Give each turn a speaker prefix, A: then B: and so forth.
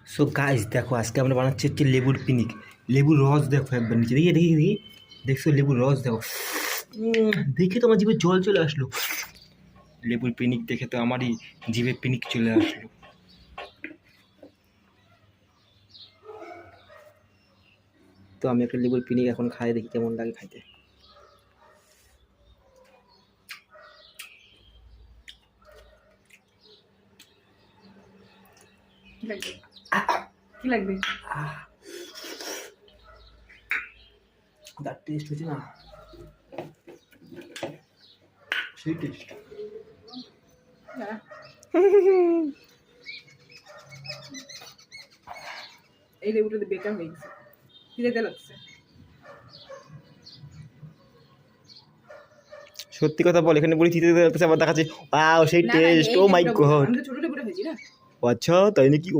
A: So guys দেখো আজকে আমরা বানাচ্ছি হচ্ছে লেবুর পিনিক। লেবুর রস দেখো একবার নিচে দেখি দেখি দেখি দেখছো লেবুর রস দেখো। দেখে তো আমার জিভে জল চলে আসলো। লেবুর পিনিক দেখে তো আমারই জিভে পিনিক চলে আসলো। তো আমি একটা লেবুর পিনিক এখন খাই, দেখি কেমন লাগে খাইতে।
B: কি লাগবে?
A: তার টেস্ট হচ্ছে না, সেই টেস্ট।
B: এই লেবুটাতে বেকার হয়ে গেছে, খিদে লাগছে।
A: সত্যি কথা বল, এখানে বলি চিতে আবার দেখাচ্ছে সেই টেস্ট। ও মাই গড,
B: আমি তো ছোট লেবুটা হয়েছি না।
A: আচ্ছা তাই নাকি?